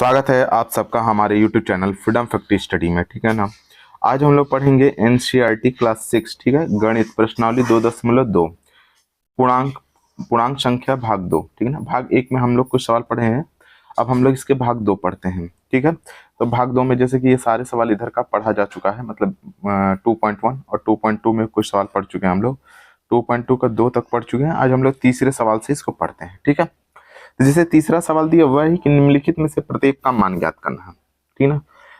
स्वागत है आप सबका हमारे YouTube channel freedom factory study में। ठीक है ना। आज हम लोग पढ़ेंगे NCERT क्लास 6। ठीक है, गणित प्रश्नावली 2.2 पूर्णांक पूर्णांक संख्या भाग 2। ठीक है ना। भाग 1 में हम लोग कुछ सवाल पढ़े हैं, अब हम लोग इसके भाग 2 पढ़ते हैं। ठीक है, तो भाग 2 में जैसे कि ये सारे सवाल इधर का पढ़ा जा चुका है, मतलब 2.1 और 2.2 में कुछ सवाल पढ़ चुके हैं हम लोग। 2.2 का 2 तक पढ़ चुके हैं। आज हम लोग तीसरे सवाल से इसको पढ़ते हैं। ठीक है, तो जैसे तीसरा सवाल दिया हुआ है कि निम्नलिखित में से प्रत्येक का मान ज्ञात करना है। ठीक ना।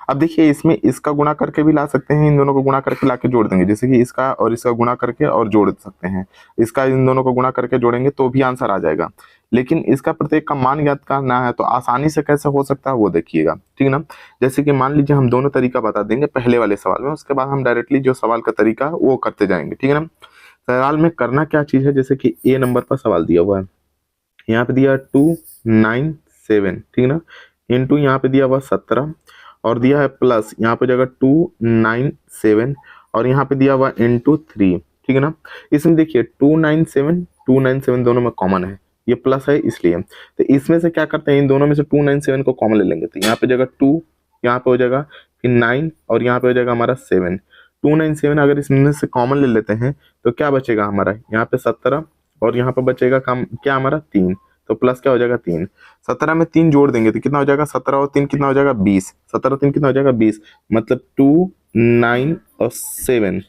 अब देखिए, इसमें इसका गुणा करके भी ला सकते हैं, इन दोनों को गुणा करके लाके जोड़ देंगे। जैसे कि इसका और इसका गुणा करके और जोड़ सकते हैं, इसका इन दोनों को गुणा करके जोड़ेंगे तो भी आंसर आ जाएगा। लेकिन इसका प्रत्येक का मान ज्ञात करना है तो आसानी से कैसे हो सकता है वो देखिएगा। ठीक ना। जैसे कि मान लीजिए हम दोनों तरीका बता देंगे पहले वाले सवाल में, उसके बाद हम डायरेक्टली जो सवाल का तरीका है वो करते जाएंगे। ठीक है ना। सवाल में करना क्या चीज है, जैसे कि ए नंबर पर सवाल दिया हुआ है, यहाँ पे दिया 297। ठीक ना। इंटू यहाँ पे दिया हुआ 17 और दिया है प्लस यहाँ पे जगह 297 और यहाँ पे दिया हुआ इंटू 3। ठीक है ना। इसमें देखिए 297 दोनों में कॉमन है, ये प्लस है इसलिए। तो इसमें से क्या करते हैं, इन दोनों में से 297 को कॉमन ले लेंगे। तो यहाँ पे जगह 2, यहाँ पे हो जाएगा फिर 9 और यहाँ पे हो जाएगा हमारा 7। 297 अगर इसमें से कॉमन ले लेते हैं तो क्या बचेगा हमारा, यहाँ पे 17 और यहाँ पे बचेगा काम क्या हमारा 3, तो प्लस क्या हो जाएगा 3। 17 में 3 जोड़ देंगे तो कितना हो जाएगा, 17 और 3 कितना हो जाएगा 20। 17 और 3 कितना हो जाएगा 20, मतलब 2 9 और 7,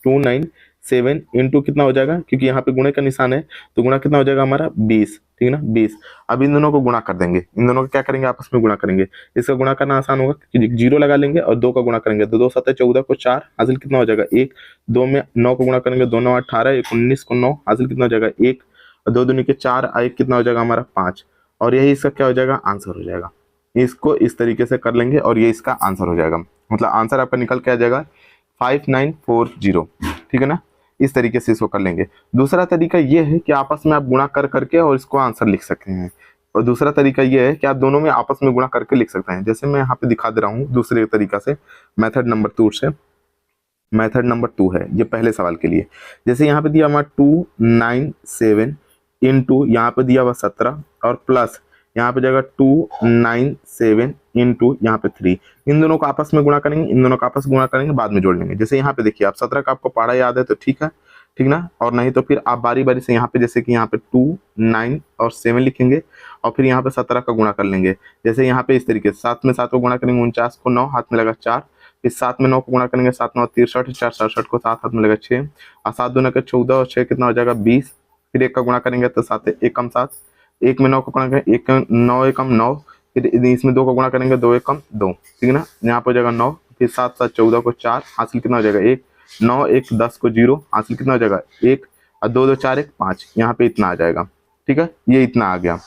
297 इंटू कितना हो जाएगा, क्योंकि यहाँ पे गुणे का निशान है तो गुणा कितना हो जाएगा हमारा 20। ठीक है ना, 20। अब इन दोनों को गुणा कर देंगे, इन दोनों को क्या करेंगे आपस में गुणा करेंगे। इसका गुणा करना आसान होगा क्योंकि जीरो लगा लेंगे और 2 का गुणा करेंगे तो 2 7 14 को 4 हासिल कितना हो जाएगा 1। 2 में 9 को गुणा करेंगे 2 9 18, 1 19 को 9 हासिल कितना हो जाएगा 1 और 2 दूनी के 4, 1 कितना हो जाएगा हमारा 5 और यही इसका क्या हो जाएगा आंसर हो जाएगा। इसको इस तरीके से कर लेंगे और ये इसका आंसर हो जाएगा, मतलब आंसर आपका निकल के आ जाएगा 5940। ठीक है ना, इस तरीके से इसको कर लेंगे। दूसरा तरीका ये है कि आपस में आप गुणा कर करके और इसको आंसर लिख सकते हैं, और दूसरा तरीका ये है कि आप दोनों में आपस में गुणा करके लिख सकते हैं। जैसे मैं यहाँ पे दिखा दे रहा हूँ दूसरे तरीका से, मेथड नंबर 2 से। मेथड नंबर 2 है ये पहले सवाल के लिए। जैसे यहाँ पे दिया हमारा 297 इंटू यहाँ पे दिया हुआ 17 और प्लस यहाँ पे जगह 297 इंटू यहाँ पे 3। इन दोनों को आपस में गुणा करेंगे, इन दोनों को आपस में गुणा करेंगे, बाद में जोड़ लेंगे। जैसे यहाँ पे देखिए आप 17 का आपको पढ़ा याद है तो ठीक है, ठीक ना, और नहीं तो फिर आप बारी बारी से यहाँ पे जैसे कि यहाँ पे 2 9 और 7 लिखेंगे और फिर यहाँ पे 17 का गुणा कर लेंगे। जैसे यहाँ पे इस तरीके से 7 में 7 को गुणा करेंगे 49 को 9 हाथ में लगा 4, फिर 7 में 9 को गुणा करेंगे 7 9 63, 4 67 को 7 हाथ में लगा 6 और 7 दूना का 14 और 6 कितना हो जाएगा 20। फिर 1 का गुणा करेंगे तो 7 1 कम 7, 1 में 9 का गुणा करेंगे 1 9 1 कम 9, फिर इसमें 2 का गुणा करेंगे 2 1 कम 2। ठीक है ना, यहाँ पे हो जाएगा 9, फिर 7 7 14 को 4 हासिल कितना हो जाएगा 1, 9 1 10 को 0 हासिल कितना हो जाएगा 1 और 2 2 4 1 5, यहाँ पे इतना आ जाएगा। ठीक है, ये इतना आ गया।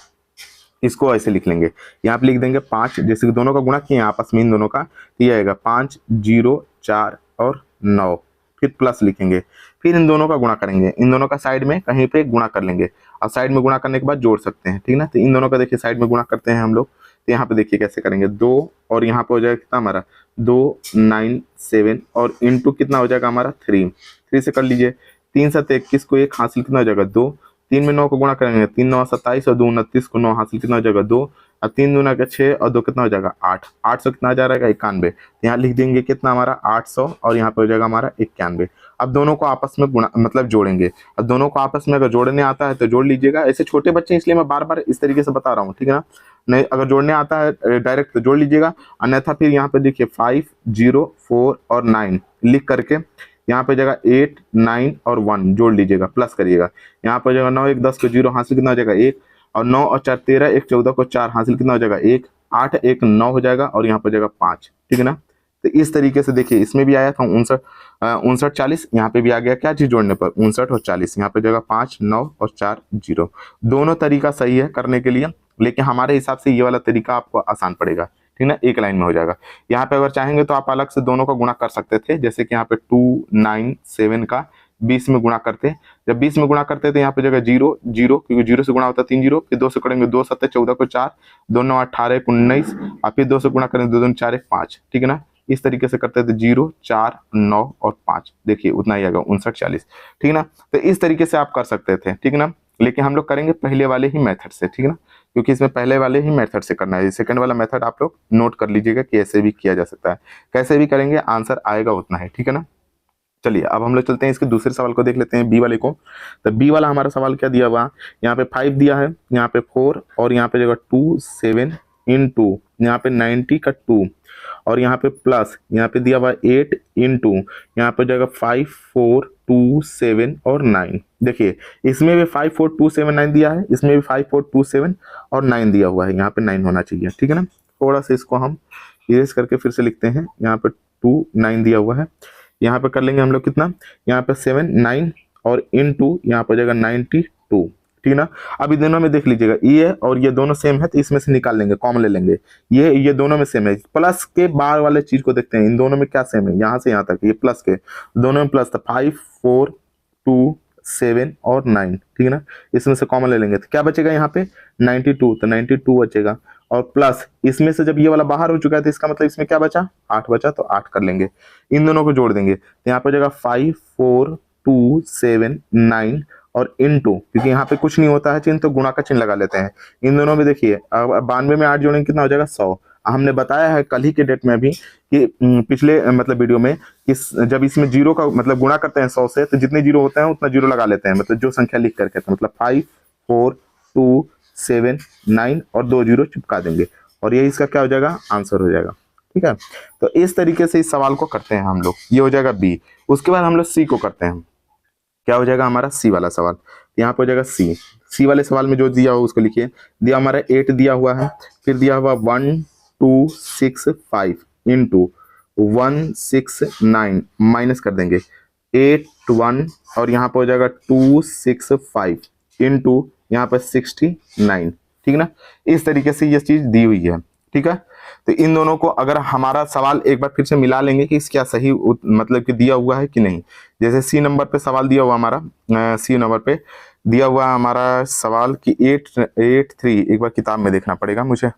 इसको ऐसे लिख लेंगे, यहाँ पे लिख देंगे 5, जैसे कि दोनों का गुणा किए आपस में इन दोनों का, तो ये आएगा 5 0 4 और 9, फिर प्लस लिखेंगे, फिर इन दोनों का गुणा करेंगे, इन दोनों का साइड में कहीं पे गुणा कर लेंगे और साइड में गुणा करने के बाद जोड़ सकते हैं। ठीक ना, तो इन दोनों का देखिए साइड में गुणा करते हैं हम लोग, तो यहाँ पे देखिए कैसे करेंगे 2 और यहाँ पे हो जाएगा कितना हमारा 297 और इंटू कितना हो जाएगा हमारा 3 से कर लीजिए। 3 7 21 को 1 हासिल कितना हो जाएगा 2, 3 में 9 को गुणा करेंगे 3 9 27 और 2 29 को 9 हासिल कितना हो जाएगा 2 और 3 दूना का 6 और 2 कितना हो जाएगा 8, 800 कितना जा रहा है 91। यहाँ लिख देंगे कितना हमारा 800 और यहाँ पे हो जाएगा हमारा 91। अब दोनों को आपस में गुणा मतलब जोड़ेंगे, अब दोनों को आपस में अगर जोड़ने आता है तो जोड़ लीजिएगा। ऐसे छोटे बच्चे इसलिए मैं बार बार इस तरीके से बता रहा हूँ। ठीक है ना, नहीं अगर जोड़ने आता है डायरेक्ट तो जोड़ लीजिएगा, अन्यथा फिर यहाँ पे देखिए 5 0 4 और 9 लिख करके यहाँ पे जगह 8 9 और 1 जोड़ लीजिएगा, प्लस करिएगा। यहाँ पे जगह 9 1 10 को 0 हासिल कितना हो जाएगा 1 और 9 और 4 13, 1 14 को 4 हासिल कितना हो जाएगा 1, 8 1 9 हो जाएगा और यहाँ पे हो जाएगा 5। ठीक है ना, तो इस तरीके से देखिए इसमें भी आया था 59 40, यहाँ पे भी आ गया क्या चीज जोड़ने पर 59 और 40, यहाँ पे जगह 5 9 और 4 0। दोनों तरीका सही है करने के लिए, लेकिन हमारे हिसाब से ये वाला तरीका आपको आसान पड़ेगा। ठीक ना, एक लाइन में हो जाएगा। यहाँ पे अगर चाहेंगे तो आप अलग से दोनों का गुणा कर सकते थे, जैसे कि यहाँ पे 297 का 20 में गुणा करते, जब 20 में गुणा करते तो यहाँ पे जगह 0 0, क्योंकि 0 से गुणा होता है 3 0, फिर 2 से करेंगे 2 7 14 को 4, 2 9 18 19 और फिर 2 से गुणा करेंगे 2 2 4 1 5। ठीक है ना, इस तरीके से करते थे 0 4 9 और 5, देखिए उतना ही आएगा 59 40। ठीक है ना, तो इस तरीके से आप कर सकते थे। ठीक है ना, लेकिन हम लोग करेंगे पहले वाले ही मेथड से। ठीक है ना, क्योंकि इसमें पहले वाले ही मेथड से करना है। सेकंड वाला मेथड आप लोग नोट कर लीजिएगा कि ऐसे भी किया जा सकता है, कैसे भी करेंगे आंसर आएगा उतना है, ठीक है ना। चलिए अब हम लोग चलते हैं इसके दूसरे सवाल को देख लेते हैं, बी वाले को। तो बी वाला हमारा सवाल क्या दिया हुआ, यहाँ पे 5 दिया है, यहाँ पे 4 और यहाँ पे जगह 2 7 इंटू यहाँ पे 90 का 2 और यहाँ पे प्लस यहाँ पे दिया हुआ 8 इंटू यहाँ पे जगह 5 4 2 7 और 9। देखिए इसमें भी 5 4 2 7 9 दिया है, इसमें भी 5 4 2 7 और 9 दिया हुआ है, यहाँ पे 9 होना चाहिए, ठीक है ना। थोड़ा सा इसको हम इरेज करके फिर से लिखते हैं, यहाँ पे 2 9 दिया हुआ है, यहाँ पे कर लेंगे हम लोग कितना, यहाँ पे 7 9 और इनटू यहाँ पर जगह 92, ठीक ना। अब इन दोनों में देख लीजिएगा ये और ये दोनों सेम है तो इसमें से निकाल लेंगे, कॉमन ले लेंगे, ये दोनों में सेम है। प्लस के बाहर वाले चीज को देखते हैं, इन दोनों में क्या सेम है, यहाँ से यहाँ तक ये प्लस के दोनों में प्लस था, 5 4 2 7 और 9, ठीक है ना। इसमें से कॉमन ले लेंगे तो क्या बचेगा, यहाँ पे 92, तो 92 बचेगा और प्लस इसमें से जब ये वाला बाहर हो चुका है तो इसका मतलब इसमें क्या बचा, 8 बचा, तो 8 कर लेंगे, इन दोनों को जोड़ देंगे तो यहाँ पे जगह 5 4 2 7 9 और इनटू, क्योंकि यहाँ पे कुछ नहीं होता है चिन्ह तो गुणा का चिन्ह लगा लेते हैं। इन दोनों में देखिए 92 में 8 जोड़ेंगे कितना हो जाएगा 100। हमने बताया है कल ही के डेट में भी कि पिछले मतलब वीडियो में कि जब इसमें जीरो का मतलब गुणा करते हैं 100 से तो जितने जीरो होते हैं उतना जीरो लगा लेते हैं, मतलब जो संख्या लिख करके, तो मतलब 5 4 2 7 9 और 2 जीरो चिपका देंगे और ये इसका क्या हो जाएगा, आंसर हो जाएगा, ठीक है। तो इस तरीके से इस सवाल को करते हैं हम लोग, ये हो जाएगा बी। उसके बाद हम लोग सी को करते हैं, क्या हो जाएगा हमारा सी वाला सवाल, यहाँ पे हो जाएगा सी वाले सवाल में जो दिया हुआ उसको लिखिए। दिया हमारा 8 दिया हुआ है, फिर दिया हुआ 1 2 6 5 इंटू 1 6 9 माइनस कर देंगे 8 1 और यहाँ पे हो जाएगा 2 6 5 इंटू यहाँ पर 69, ठीक ना। इस तरीके से ये चीज दी हुई है, ठीक है। तो इन दोनों को अगर हमारा सवाल एक बार फिर से मिला लेंगे कि क्या सही मतलब कि दिया हुआ है कि नहीं। जैसे सी नंबर पे सवाल दिया हुआ हमारा, सी नंबर पे दिया हुआ हमारा सवाल कि 883, एक बार किताब में देखना पड़ेगा मुझे,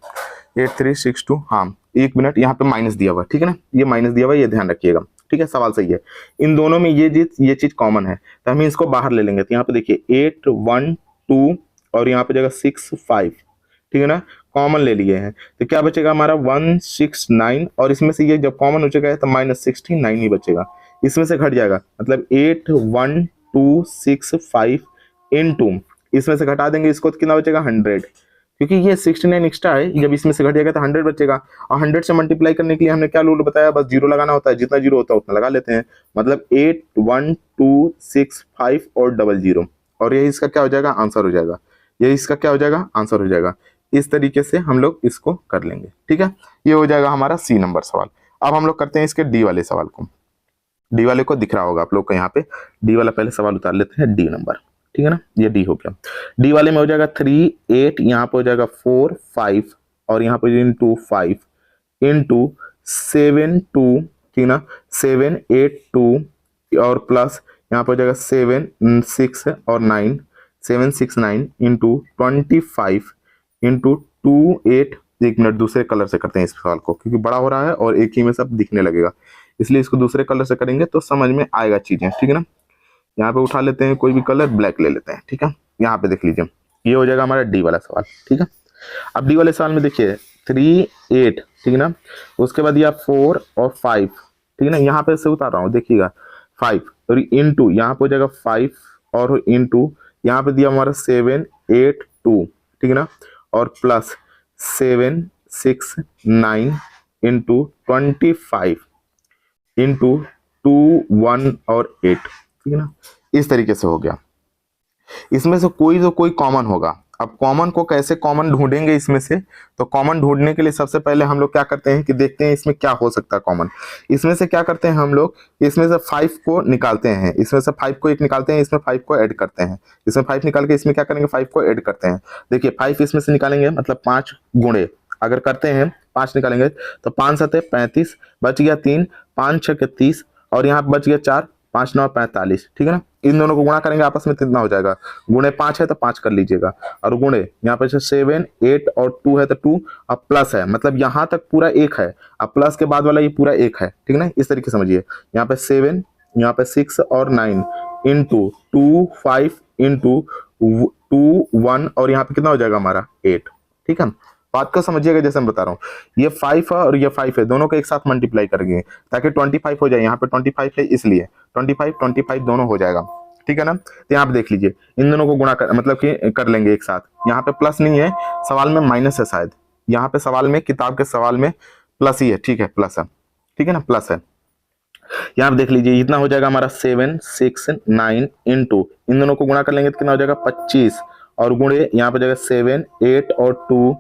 8362, हाँ एक मिनट, यहाँ पे माइनस दिया हुआ, ठीक है ना, ये माइनस दिया हुआ, ये ध्यान रखिएगा, ठीक है। सवाल सही है, इन दोनों में ये चीज कॉमन है तो हम इसको बाहर ले लेंगे। तो यहाँ पे देखिए 8 1 2 और यहाँ पे जगह 6 5, ठीक है ना, कॉमन ले लिए हैं तो क्या बचेगा हमारा 169 और इसमें से ये जब कॉमन हो चुका है तो -69 ही बचेगा, इसमें से घट जाएगा, मतलब 8 1 2 6 5 इंटू इसमें से घटा देंगे इसको तो कितना बचेगा 100, क्योंकि ये 69 एक्स्ट्रा है, जब इसमें से घट जाएगा तो 100 बचेगा और 100 से मल्टीप्लाई करने के लिए हमने क्या रूल बताया, बस जीरो लगाना होता है, जितना जीरो होता है उतना लगा लेते हैं, मतलब 8 1 2 6 5 और 00 और ये इसका क्या हो जाएगा, आंसर हो जाएगा, ये इसका क्या हो जाएगा, आंसर हो जाएगा। इस तरीके से हम लोग इसको कर लेंगे, ठीक है। ये हो जाएगा हमारा सी नंबर सवाल। अब हम लोग करते हैं इसके डी वाले सवाल को। डी वाले को दिख रहा होगा आप लोग को, यहाँ पे डी वाला पहले सवाल उतार लेते हैं, डी नंबर, ठीक है ना, ये डी हो गया। डी वाले में हो जाएगा 3 8, यहाँ पे हो जाएगा 4 5 और यहाँ पे इंटू 5 इंटू 7 2, ठीक ना, 7 8 2 और प्लस यहाँ पे हो जाएगा 7 6 और 9, 7 6 9 इंटू 25 इंटू 2 8। एक मिनट दूसरे कलर से करते हैं इस सवाल को, क्योंकि बड़ा हो रहा है और एक ही में सब दिखने लगेगा, इसलिए इसको दूसरे कलर से करेंगे तो समझ में आएगा चीजें, ठीक है ना। यहाँ पे उठा लेते हैं कोई भी कलर, ब्लैक ले लेते हैं, ठीक है। यहाँ पे देख लीजिए, ये हो जाएगा हमारा डी वाला सवाल, ठीक है। अब डी वाले सवाल में देखिए 3 8, ठीक है ना, उसके बाद यह 4 और 5, ठीक है ना, यहाँ पे से उतार रहा हूँ, देखिएगा 5 और इंटू यहाँ पे हो जाएगा 5 और इंटू यहाँ पे दिया हमारा 7 8 2, ठीक है ना, और प्लस 7 6 9 इंटू 25 इंटू 2 1 और 8, ठीक है ना। इस तरीके से हो गया। इसमें से कोई तो कोई कॉमन होगा, अब कॉमन को कैसे कॉमन ढूंढेंगे इसमें से, तो कॉमन ढूंढने के लिए सबसे पहले हम लोग क्या करते हैं कि देखते हैं इसमें क्या हो सकता है कॉमन। इसमें से क्या करते हैं हम लोग, इसमें से 5 को निकालते हैं, इसमें से 5 को एक निकालते हैं, इसमें 5 को ऐड करते हैं, इसमें 5 निकाल के इसमें क्या करेंगे 5 को ऐड करते हैं। देखिए 5 इसमें से निकालेंगे मतलब 5 गुणे अगर करते हैं 5 निकालेंगे तो 5 7 35, बच गया 3, 5 6 30 और यहाँ बच गया 4, 5 9 45, ठीक है ना। इन दोनों को गुणा करेंगे आपस में कितना हो जाएगा, गुणे 5 है तो 5 कर लीजिएगा और गुणे यहाँ पे 7 8 और 2 है तो 2, अब प्लस है मतलब यहाँ तक पूरा 1 है, अब प्लस के बाद वाला ये पूरा 1 है, ठीक है ना। इस तरीके समझिए, यहाँ पे 7, यहाँ पे 6 और 9 इंटू 2 5 इंटू 2 1 और यहाँ पे कितना हो जाएगा हमारा 8, ठीक है, बात को समझिएगा। जैसे मैं बता रहा हूँ ये 5 है और ये 5 है, दोनों को एक साथ मल्टीप्लाई करेंगे ताकि 25 हो जाए। यहाँ पे 25 है इसलिए 25 दोनों हो जाएगा, ठीक है ना। तो यहाँ पे देख लीजिए इन दोनों को गुणा कर मतलब कि कर लेंगे एक साथ। यहाँ पे प्लस नहीं है, सवाल में माइनस है शायद, यहाँ पे सवाल में किताब के सवाल में प्लस ही है, ठीक है प्लस है, ठीक है ना प्लस है। यहाँ पे देख लीजिए इतना हो जाएगा हमारा 7 6 9 इंटू इन दोनों को गुणा कर लेंगे तो कितना हो जाएगा 25 और गुणे यहाँ पे जाएगा 7 8 और 2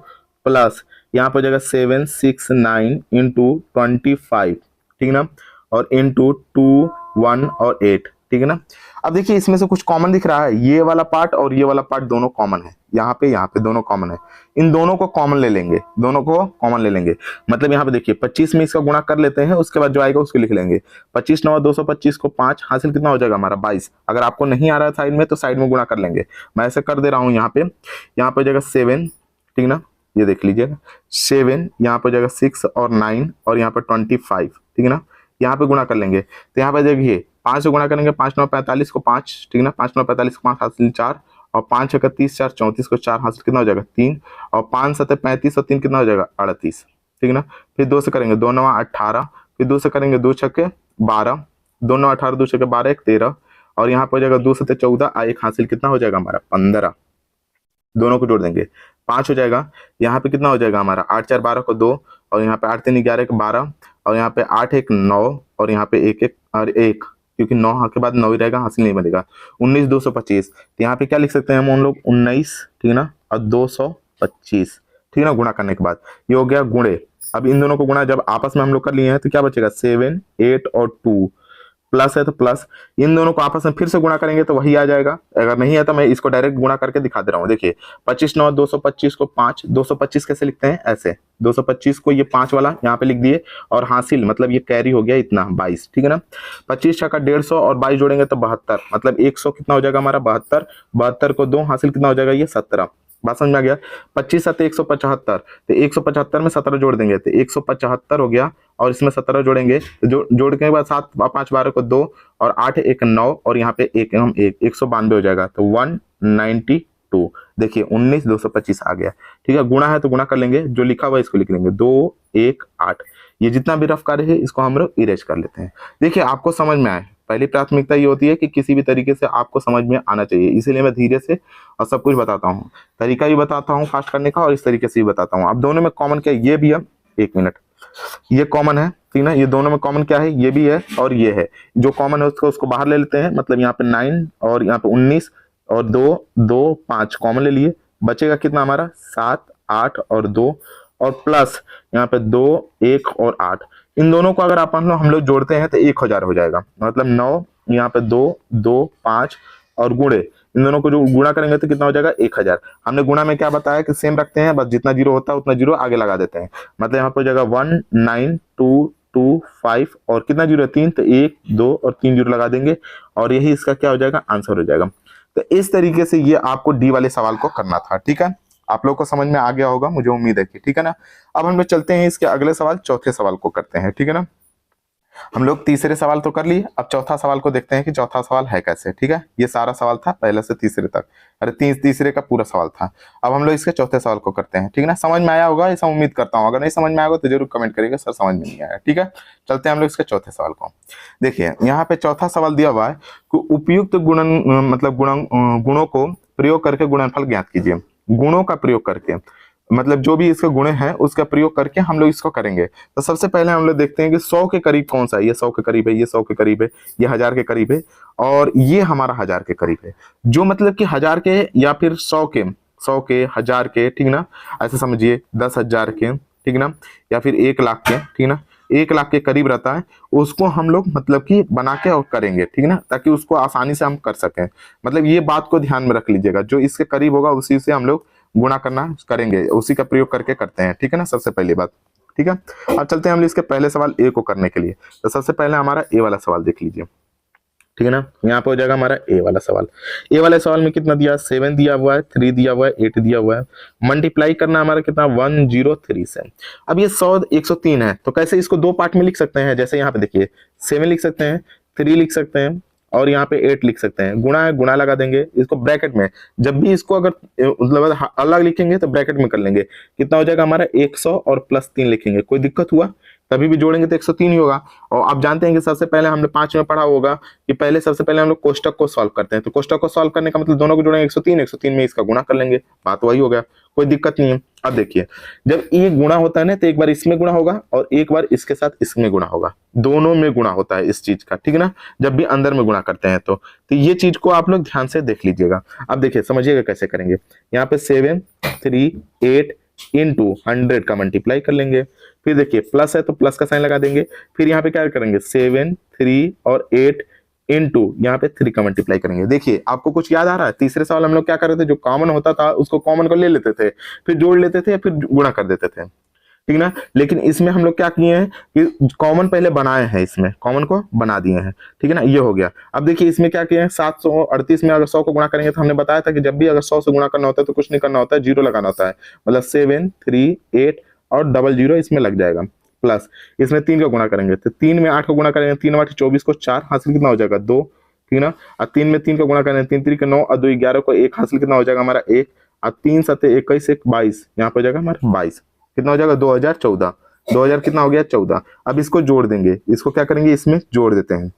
प्लस यहाँ पे जाएगा 7 6 9 इंटू 25, ठीक है ना, और इंटू 2 1 और 8, ठीक है ना। अब देखिए इसमें से कुछ कॉमन दिख रहा है, ये वाला पार्ट और ये वाला पार्ट दोनों कॉमन है, यहाँ पे दोनों कॉमन है। इन दोनों को कॉमन ले लेंगे, दोनों को कॉमन ले लेंगे। मतलब यहाँ पे देखिए 25 में इसका गुणा कर लेते हैं, उसके बाद जो आएगा उसको लिख लेंगे। 25 9 225 को 5 हासिल कितना हो जाएगा हमारा 22। अगर आपको नहीं आ रहा है साइड में तो साइड में गुणा कर लेंगे, मैं ऐसे कर दे रहा हूँ। यहाँ पे हो जाएगा 7, ठीक ना, ये देख लीजिएगा 7, यहाँ पे हो जाएगा 6 और 9 और यहाँ पे 25, ठीक है ना। यहाँ पे गुणा कर लेंगे तो यहाँ पे देखिए 5 से गुणा करेंगे, 5 9 45 को 5, ठीक है ना, 5 9 45 को 5 हासिल 4 और 5 31 4 34 को 4 हासिल कितना हो जाएगा 3 और 5 7 35 और 3 कितना हो जाएगा 38, ठीक है ना। फिर 2 से करेंगे 2 9 18, फिर 2 से करेंगे 2 6 12, 2 9 18 2 6 12 1 13 और यहाँ पे हो जाएगा 2 7 14 1 हासिल कितना हो जाएगा हमारा 15। दोनों को जोड़ देंगे 5 हो जाएगा। यहाँ पे कितना हो जाएगा हमारा 8 4 12 को 2 और यहाँ पे 8 3 11 को 12 और यहाँ पे 8 1 9 और यहाँ पे 1 1 और 1, क्योंकि 9 के बाद 9 ही रहेगा, हासिल नहीं बनेगा। 19 225, तो यहाँ पे क्या लिख सकते हैं हम लोग 19, ठीक है ना, और 225, ठीक है ना, गुणा करने के बाद ये हो गया गुणे। अब इन दोनों को गुणा जब आपस में हम लोग कर लिए हैं तो क्या बचेगा 7 8 और 2 प्लस है तो प्लस, इन दोनों को आपस में फिर से गुणा करेंगे तो वही आ जाएगा। अगर नहीं है तो मैं इसको डायरेक्ट गुणा करके दिखा दे रहा हूँ। देखिए 25 9 225 को 5, 225 कैसे लिखते हैं ऐसे, 225 को ये 5 वाला यहाँ पे लिख दिए और हासिल मतलब ये कैरी हो गया इतना 22, ठीक है ना। 25 छक्का 150 और 22 जोड़ेंगे तो 72, मतलब 100 कितना हो जाएगा हमारा 72, 72 को 2 हासिल कितना हो जाएगा ये 17। बात समझ में आ गया। 25 7 175, तो 175 में 17 जोड़ देंगे तो 175 हो गया और इसमें 17 जोड़ेंगे तो जोड़ के बाद 7 5 12 को 2 और 8 1 9 और यहाँ पे 1 हम 192 हो जाएगा तो 192। देखिए 19 225 आ गया, ठीक है। गुणा है तो गुणा कर लेंगे, जो लिखा हुआ है इसको लिख लेंगे 2 1 8। ये जितना भी रफ कार्य है इसको हम लोग इरेज कर लेते हैं। देखिए आपको समझ में आए, पहली प्राथमिकता ये होती है कि किसी भी तरीके से आपको समझ में आना चाहिए, इसीलिए मैं धीरे से और सब कुछ बताता हूँ, तरीका भी बताता हूँ फास्ट करने का और इस तरीके से भी बताता हूँ। अब दोनों में कॉमन क्या है, ये भी है, 1 मिनट, ये कॉमन है, ठीक ना। ये दोनों में कॉमन क्या है, ये भी है और ये है। जो कॉमन है उसको बाहर ले लेते हैं, मतलब यहाँ पे 9 और यहाँ पे 19 और 2 2 5 कॉमन ले लिए, बचेगा कितना हमारा 7 8 और 2 और प्लस यहाँ पे 2 1 और 8। इन दोनों को अगर हम लोग जोड़ते हैं तो 1000 हो जाएगा, मतलब 9 यहाँ पे 2 2 5 और गुणे इन दोनों को जो गुणा करेंगे तो कितना हो जाएगा 1000। हमने गुणा में क्या बताया कि सेम रखते हैं, बस जितना जीरो होता है उतना जीरो आगे लगा देते हैं। मतलब यहाँ पे हो जाएगा 1 9 2 2 5 और कितना जीरो है 3, तो 1 2 और 3 जीरो लगा देंगे और यही इसका क्या हो जाएगा आंसर हो जाएगा। तो इस तरीके से ये आपको डी वाले सवाल को करना था, ठीक है। आप लोग को समझ में आ गया होगा, मुझे उम्मीद है कि, ठीक है ना। अब हम लोग चलते हैं इसके अगले सवाल, चौथे सवाल को करते हैं, ठीक है ना। हम लोग तीसरे सवाल तो कर लिए, अब चौथा सवाल को देखते हैं कि चौथा सवाल है कैसे, ठीक है। ये सारा सवाल था पहले से तीसरे तक, अरे तीसरे का पूरा सवाल था। अब हम लोग इसके चौथे सवाल को करते हैं, ठीक है ना। समझ में आया होगा ऐसा उम्मीद करता हूँ, अगर नहीं समझ में आएगा तो जरूर कमेंट करिएगा सर समझ में नहीं आया, ठीक है। चलते हैं हम लोग इसके चौथे सवाल को। देखिए यहाँ पे चौथा सवाल दिया हुआ है कि उपयुक्त गुणों को प्रयोग करके गुणनफल ज्ञात कीजिए। गुणों का प्रयोग करके मतलब जो भी इसके गुणे हैं उसका प्रयोग करके हम लोग इसको करेंगे। तो सबसे पहले हम लोग देखते हैं कि 100 के करीब कौन सा है, ये 100 के करीब है, ये 100 के करीब है, ये 1000 के करीब है और ये हमारा 1000 के करीब है। जो मतलब कि 1000 के या फिर 100 के 1000 के, ठीक ना, ऐसे समझिए 10,000 के, ठीक ना, या फिर 1 लाख के, ठीक ना, 1 लाख के करीब रहता है, उसको हम लोग मतलब कि बना के और करेंगे, ठीक ना, ताकि उसको आसानी से हम कर सकें। मतलब ये बात को ध्यान में रख लीजिएगा, जो इसके करीब होगा उसी से हम लोग गुणा करेंगे, उसी का प्रयोग करके करते हैं, ठीक है ना, सबसे पहली बात, ठीक है। अब चलते हैं हम इसके पहले सवाल ए को करने के लिए। तो सबसे पहले हमारा ए वाला सवाल देख लीजिए, ठीक है ना। यहाँ पे हो जाएगा हमारा ए वाला सवाल। ए वाले सवाल में कितना दिया, 7 दिया हुआ है, 3 दिया हुआ है, 8 दिया हुआ है। मल्टीप्लाई करना हमारा कितना 103 से। अब ये 100 103 है, तो कैसे इसको दो पार्ट में लिख सकते हैं, जैसे यहाँ पे देखिए 7 लिख सकते हैं, 3 लिख सकते हैं और यहाँ पे 8 लिख सकते हैं। गुणा है, गुणा लगा देंगे, इसको ब्रैकेट में। जब भी इसको अगर मतलब अलग लिखेंगे तो ब्रैकेट में कर लेंगे। कितना हो जाएगा हमारा 100 और प्लस 3 लिखेंगे। कोई दिक्कत हुआ? तभी भी जोड़ेंगे तो 103 ही होगा। और आप जानते हैं कि सबसे पहले हमने 5 में पढ़ा होगा कि पहले सबसे पहले हम लोग कोष्टक को सॉल्व करते हैं। तो कोष्टक को सॉल्व करने का मतलब दोनों को जोड़ेंगे 103, 103 में इसका गुणा कर लेंगे, बात वही हो गया, कोई दिक्कत नहीं है। अब देखिए, जब ये गुणा होता है ना तो एक बार इसमें गुणा होगा और एक बार इसके साथ इसमें गुणा होगा, दोनों में गुणा होता है इस चीज का, ठीक है ना, जब भी अंदर में गुणा करते हैं तो ये चीज को आप लोग ध्यान से देख लीजिएगा। अब देखिए समझिएगा कैसे करेंगे। यहाँ पे 7, 3, 8 इंटू 100 का मल्टीप्लाई कर लेंगे। फिर देखिए प्लस है तो प्लस का साइन लगा देंगे। फिर यहाँ पे क्या करेंगे 7, 3 और 8 इंटू यहाँ पे 3 का मल्टीप्लाई करेंगे। देखिए आपको कुछ याद आ रहा है? तीसरे सवाल हम लोग क्या कर रहे थे, जो कॉमन होता था उसको कॉमन को ले लेते थे, फिर जोड़ लेते थे या फिर गुणा कर देते थे, ठीक ना। लेकिन इसमें हम लोग क्या किए हैं कि कॉमन पहले बनाए हैं, इसमें कॉमन को बना दिए हैं, ठीक है ना, ये हो गया। अब देखिए इसमें क्या किए हैं 738 में अगर 100 को गुणा करेंगे तो हमने बताया था कि जब भी अगर 100 से गुणा करना होता है तो कुछ नहीं करना होता है, जीरो लगाना होता है, मतलब 7, 3, 8 और 00 इसमें लग जाएगा। प्लस इसमें 3 का गुणा करेंगे तो 3 में 8 का गुणा करेंगे, 3 8 24 को 4 हासिल कितना हो जाएगा 2, ठीक ना। और 3 में 3 का गुणा करेंगे 3 3 के 9 और 2 11 को 1 हासिल कितना हो जाएगा हमारा 1 और 3 7 21 1 22, यहाँ पे हो जाएगा हमारा 22, कितना हो जाएगा 2014, 2000 कितना हो गया 14। अब इसको जोड़ देंगे, इसको क्या करेंगे इसमें जोड़ देते हैं।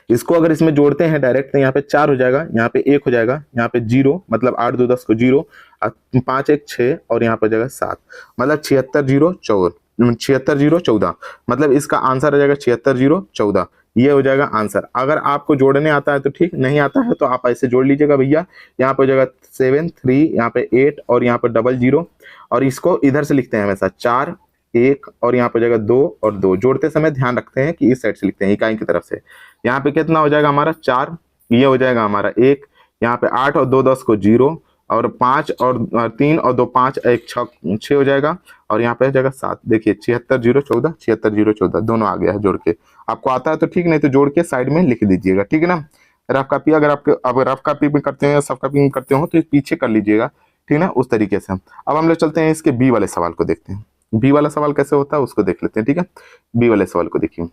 इसको अगर इसमें जोड़ते हैं डायरेक्ट तो यहाँ पे 4 हो जाएगा, यहाँ पे 1 हो जाएगा, यहाँ पे 0 मतलब 8 2 10 को 0 और 5 1 6 और यहाँ पे हो जाएगा 7, मतलब 76014 मतलब इसका आंसर हो जाएगा 76014। ये हो जाएगा आंसर। अगर आपको जोड़ने आता है तो ठीक, नहीं आता है तो आप ऐसे जोड़ लीजिएगा भैया। यहाँ पे हो जाएगा 7 3 यहाँ पे 8 और यहाँ पे 00 और इसको इधर से लिखते हैं हमेशा 4 1 और यहाँ पे हो जाएगा 2 और 2। जोड़ते समय ध्यान रखते हैं कि इस साइड से लिखते हैं इकाई की तरफ से। यहाँ पे कितना हो जाएगा हमारा 4, ये हो जाएगा हमारा 1, यहाँ पे 8 और 2 10 को 0 और 5 और 3 और 2 5 1 6 हो जाएगा और यहाँ पे हो जाएगा 7। देखिए 76014 76014 दोनों आ गया है जोड़ के। आपको आता है तो ठीक, नहीं तो जोड़ के साइड में लिख दीजिएगा, ठीक है ना। रफ कॉपी अगर आपके अब रफ कॉपी में करते हैं या सॉफ्ट कॉपी में करते हो तो पीछे कर लीजिएगा, ठीक है ना, उस तरीके से। अब हम लोग चलते हैं इसके बी वाले सवाल को देखते हैं। बी वाला सवाल कैसे होता है उसको देख लेते हैं, ठीक है। बी वाले सवाल को देखिए,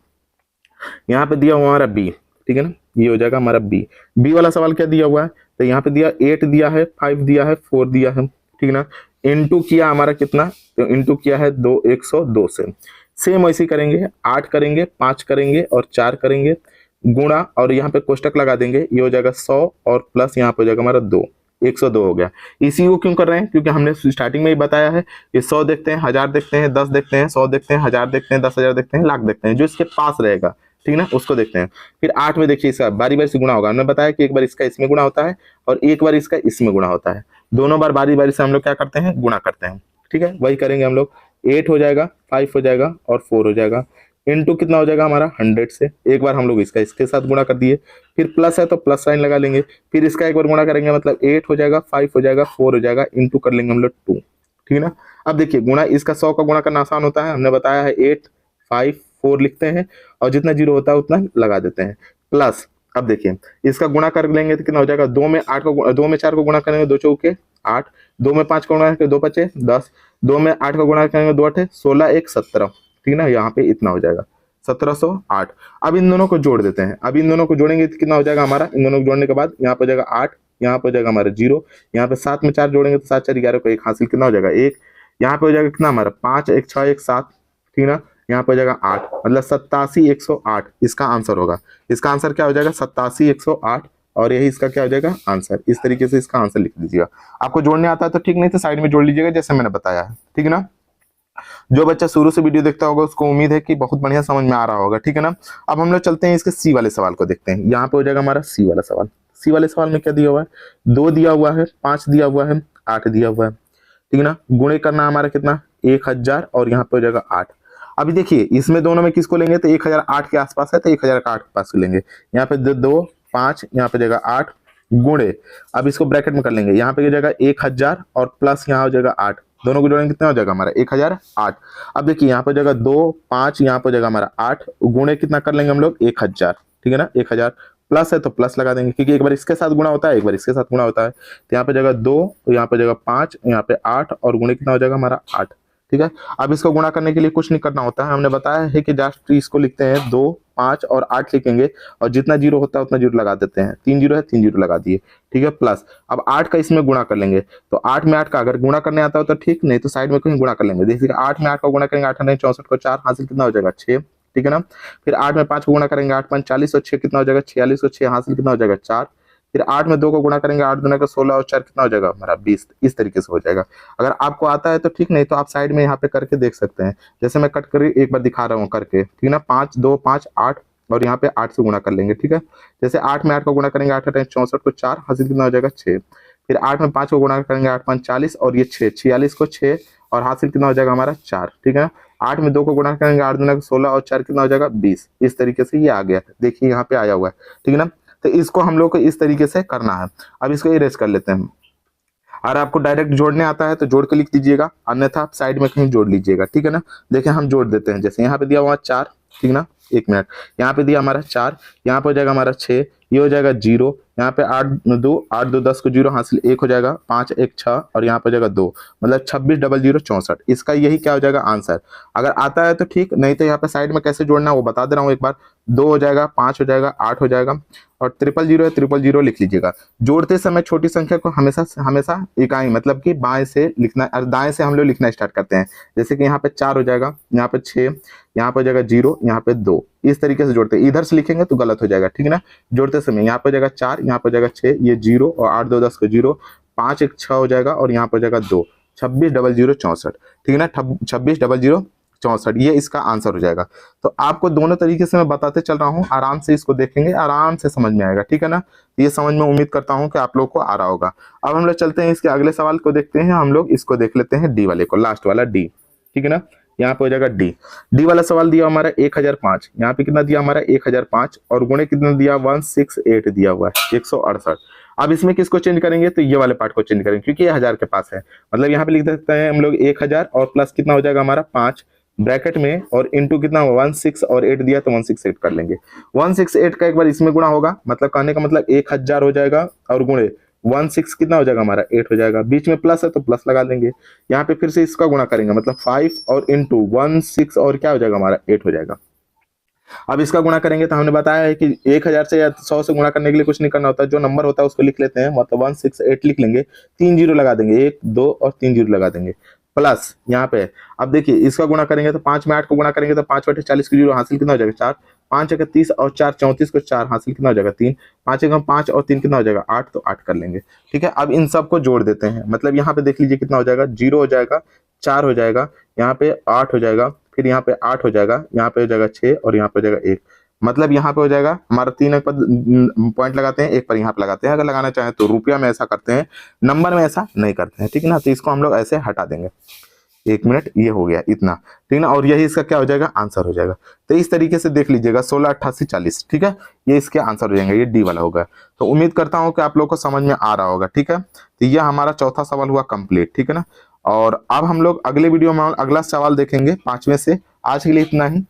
यहाँ पे दिया हुआ हमारा बी, ठीक है ना, ये हो जाएगा हमारा बी। बी वाला सवाल क्या दिया हुआ है तो यहाँ पे दिया 8 दिया है, 5 दिया है, 4 दिया है, ठीक ना। इनटू किया हमारा कितना, तो इनटू किया है 102 से। सेम वैसे करेंगे, 8 करेंगे, 5 करेंगे और 4 करेंगे, गुणा और यहाँ पे कोष्टक लगा देंगे, ये हो जाएगा 100 और प्लस यहाँ पे हो जाएगा हमारा 2, 102 हो गया। इसी को क्यों कर रहे हैं, क्योंकि हमने स्टार्टिंग में ही बताया है कि 100 देखते हैं, 1000 देखते हैं, 10 देखते हैं, 100 देखते हैं, 1000 देखते हैं, 10,000 देखते हैं, लाख देखते हैं, जो इसके पास रहेगा, ठीक ना, उसको देखते हैं। फिर 8 में देखिए इसका बारी बारी से गुणा होगा। हमने बताया कि एक बार इसका इसमें गुणा होता है और एक बार इसका इसमें गुणा होता है, दोनों बार बारी बारी से हम लोग क्या करते हैं गुणा करते हैं, ठीक है। वही करेंगे हम लोग, 8 हो जाएगा, 5 हो जाएगा और 4 हो जाएगा। इनटू कितना हो जाएगा हमारा 100 से। एक बार हम लोग इसका इसके साथ गुणा कर दिए, फिर प्लस है तो प्लस साइन लगा लेंगे, फिर इसका एक बार गुणा करेंगे मतलब 8 हो जाएगा, 5 हो जाएगा, 4 हो जाएगा, इनटू कर लेंगे हम लोग 2, ठीक है ना। अब देखिए गुणा इसका 100 का गुणा करना आसान होता है, हमने बताया है 8 5 4 लिखते हैं और जितना जीरो होता है उतना लगा देते हैं, प्लस अब देखिए इसका गुणा कर लेंगे तो कितना हो जाएगा, 2 में 4 को गुणा करेंगे 2 चौके 8, 2 में 5 को गुणा करेंगे 2 पचे 10, 2 में 8 को गुणा करेंगे 2 8 16 1 17, ठीक है ना। यहाँ पे इतना हो जाएगा 1708। अब इन दोनों को जोड़ देते हैं। अब इन दोनों को जोड़ेंगे तो कितना हो जाएगा हमारा, इन दोनों को जोड़ने के बाद यहाँ पे हो जाएगा 8, यहाँ पे हो जाएगा हमारा 0, यहाँ पे 7 में 4 जोड़ेंगे तो 7 4 11 को 1 हासिल कितना हो जाएगा 1, यहाँ पे हो जाएगा कितना हमारा 5 1 6 1 7, ठीक ना। यहाँ पे हो जाएगा 8 मतलब 87,108 इसका आंसर होगा। इसका आंसर क्या हो जाएगा 87,108 और यही इसका क्या हो जाएगा आंसर। इस तरीके से इसका आंसर लिख दीजिएगा। आपको जोड़ने आता है तो ठीक, नहीं तो साइड में जोड़ लीजिएगा जैसे मैंने बताया है, ठीक है ना। जो बच्चा शुरू से वीडियो देखता होगा उसको उम्मीद है कि बहुत बढ़िया समझ में आ रहा होगा, ठीक है ना। अब हम लोग चलते हैं इसके सी वाले सवाल को देखते हैं। यहाँ पे हो जाएगा हमारा सी वाला सवाल। सी वाले सवाल में क्या दिया हुआ है, 2 दिया हुआ है, 5 दिया हुआ है, 8 दिया हुआ है, ठीक है ना। गुणे करना हमारा कितना 1000 और यहाँ पे हो जाएगा 8। अभी देखिए इसमें दोनों में किसको लेंगे तो 1008 के आसपास है तो 1008 के पास लेंगे। यहाँ पे 2 5 यहाँ पे जाएगा 8 गुणे, अब इसको ब्रैकेट में कर लेंगे, यहाँ पे हो जाएगा 1000 और प्लस यहाँ हो जाएगा 8, दोनों को जोड़ेंगे कितना हो जाएगा हमारा 1008। अब देखिए यहाँ पे हो जाएगा 2 5 यहाँ पे हो जाएगा हमारा 8 गुणे कितना कर लेंगे हम लोग 1000, ठीक है ना। 1000 प्लस है तो प्लस लगा देंगे क्योंकि एक बार इसके साथ गुणा होता है एक बार इसके साथ गुणा होता है। तो यहाँ पे जाएगा 2 यहाँ पे जाएगा 5 यहाँ पे 8 और गुणे कितना हो जाएगा हमारा 8, ठीक है। अब इसको गुणा करने के लिए कुछ नहीं करना होता है, हमने बताया है कि जस्ट इसको लिखते हैं 2, 5 और 8 लिखेंगे और जितना जीरो होता है उतना जीरो लगा देते हैं। 3 जीरो है, 3 जीरो लगा दिए, ठीक है। प्लस अब 8 का इसमें गुणा कर लेंगे, तो 8 में 8 का अगर गुणा करने आता हो तो ठीक, नहीं तो साइड में कहीं गुणा कर लेंगे। देखिए 8 में 8 का गुणा करेंगे, 8 64 को 4 हासिल कितना हो जाएगा 6, ठीक है ना। फिर 8 में 5 को गुणा करेंगे, 8 5 40 और 6 कितना हो जाएगा 46 को 6 हासिल कितना हो जाएगा 4। फिर 8 में 2 को गुणा करेंगे, 8 दूना का 16 और 4 कितना हो जाएगा हमारा 20। इस तरीके से हो जाएगा। अगर आपको आता है तो ठीक, नहीं तो आप साइड में यहाँ पे करके देख सकते हैं। जैसे मैं कट कर एक बार दिखा रहा हूँ करके, ठीक है ना। 5 2 5 8 और यहाँ पे 8 से गुणा कर लेंगे, ठीक है। जैसे 8 में 8 को गुणा करेंगे, 8 8 64 को 4 हासिल कितना हो जाएगा 6। फिर 8 में 5 को गुणा करेंगे, 8 5 40 और ये 6 46 को 6 और हासिल कितना हो जाएगा हमारा 4, ठीक है। 8 में 2 को गुणा करेंगे, 8 दूना का 16 और 4 कितना हो जाएगा 20। इस तरीके से ये आ गया, देखिए यहाँ पे आया हुआ है, ठीक है ना। तो इसको हम लोग को इस तरीके से करना है। अब इसको इरेज कर लेते हैं। अगर आपको डायरेक्ट जोड़ने आता है तो जोड़ के लिख दीजिएगा, अन्यथा आप साइड में कहीं जोड़ लीजिएगा, ठीक है ना। देखिए हम जोड़ देते हैं। जैसे यहाँ पे दिया हुआ 4, ठीक ना, 1 मिनट, यहाँ पे दिया हमारा 4, यहाँ पे हो जाएगा हमारा 6, ये हो जाएगा 0, यहाँ पे 8 2 10 को 0 हासिल 1 हो जाएगा, 5 1 6 और यहाँ पे हो जाएगा 2, मतलब 26 00 64। इसका यही क्या हो जाएगा आंसर। अगर आता है तो ठीक, नहीं तो यहाँ पे साइड में कैसे जोड़ना है वो बता दे रहा हूँ एक बार। 2 हो जाएगा, 5 हो जाएगा, 8 हो जाएगा और 000 है, 000 लिख लीजिएगा। जोड़ते समय छोटी संख्या को हमेशा हमेशा इकाई मतलब कि बाएं से लिखना और दाएं से हम लोग लिखना स्टार्ट करते हैं। जैसे कि यहाँ पे 4 हो जाएगा, यहाँ पे 6, यहाँ पे हो जाएगा 0, यहाँ पे 2। इस तरीके से जोड़ते हैं। इधर से लिखेंगे तो गलत हो जाएगा, ठीक है ना। जोड़ते समय यहाँ पे हो जाएगा 4, यहाँ पे हो जाएगा 6, ये 0 और 8 2 10 को 0, 5 1 6 हो जाएगा और यहाँ पे हो जाएगा 2, 26 00 64, ठीक है ना। 26 00 64, ये इसका आंसर हो जाएगा। तो आपको दोनों तरीके से मैं बताते चल रहा हूँ, आराम से इसको देखेंगे, आराम से समझ में आएगा, ठीक है ना। ये समझ में उम्मीद करता हूँ कि आप लोग को आ रहा होगा। अब हम लोग चलते हैं इसके अगले सवाल को देखते हैं। हम लोग इसको देख लेते हैं, डी वाले को, लास्ट वाला डी, ठीक है ना। यहाँ पे हो जाएगा डी वाला सवाल दिया हमारा 1005, यहाँ पे कितना दिया हमारा 1005 और गुणे कितना दिया 168 दिया हुआ है 168। अब इसमें किसको चेंज करेंगे, तो ये वाले पार्ट को चेंज करेंगे क्योंकि ये 1000 के पास है। मतलब यहाँ पे लिख सकते हैं हम लोग 1000 और प्लस कितना हो जाएगा हमारा 5 ब्रैकेट में और इनटू कितना 16 और 8 दिया तो 168 कर लेंगे। 168 का एक बार इसमें गुणा होगा, मतलब कहने का मतलब 1000 हो जाएगा और गुणे 16 कितना हो जाएगा हमारा 8 हो जाएगा। बीच में प्लस है तो प्लस लगा देंगे। यहाँ पे फिर से इसका गुणा करेंगे, मतलब 5 और इंटू 16 और क्या हो जाएगा हमारा 8 हो जाएगा। अब इसका गुणा करेंगे तो हमने बताया है कि 1000 से या 100 से गुणा करने के लिए कुछ नहीं करना होता, जो नंबर होता है उसको लिख लेते हैं, मतलब 168 लिख लेंगे, 3 जीरो लगा देंगे, 1 2 और 3 जीरो लगा देंगे प्लस यहाँ पे। अब देखिए इसका गुणा करेंगे तो 5 में 8 को गुणा करेंगे तो 5 बटे 40 को जीरो हासिल कितना हो जाएगा 4, 5 एक 30 और 4 34 को 4 हासिल कितना हो जाएगा 3, 5 एक 5 और 3 कितना हो जाएगा 8, तो 8 कर लेंगे, ठीक है। अब इन सब को जोड़ देते हैं, मतलब यहाँ पे देख लीजिए कितना हो जाएगा 0 हो जाएगा, 4 हो जाएगा, यहाँ पे 8 हो जाएगा, फिर यहाँ पे 8 हो जाएगा, यहाँ पे हो जाएगा 6 और यहाँ पे हो जाएगा 1। मतलब यहाँ पे हो जाएगा हमारा 3 पर पॉइंट लगाते हैं, 1 पर यहाँ पे लगाते हैं। अगर लगाना चाहें तो रुपया में ऐसा करते हैं, नंबर में ऐसा नहीं करते हैं, ठीक है ना। तो इसको हम लोग ऐसे हटा देंगे। 1 मिनट, ये हो गया इतना, ठीक है ना। और यही इसका क्या हो जाएगा आंसर हो जाएगा। तो इस तरीके से देख लीजिएगा 16 88 40, ठीक है, ये इसके आंसर हो जाएंगे। ये डी वाला होगा। तो उम्मीद करता हूँ कि आप लोग को समझ में आ रहा होगा, ठीक है। तो यह हमारा चौथा सवाल हुआ कंप्लीट, ठीक है ना। और अब हम लोग अगले वीडियो में अगला सवाल देखेंगे 5वें से। आज के लिए इतना ही।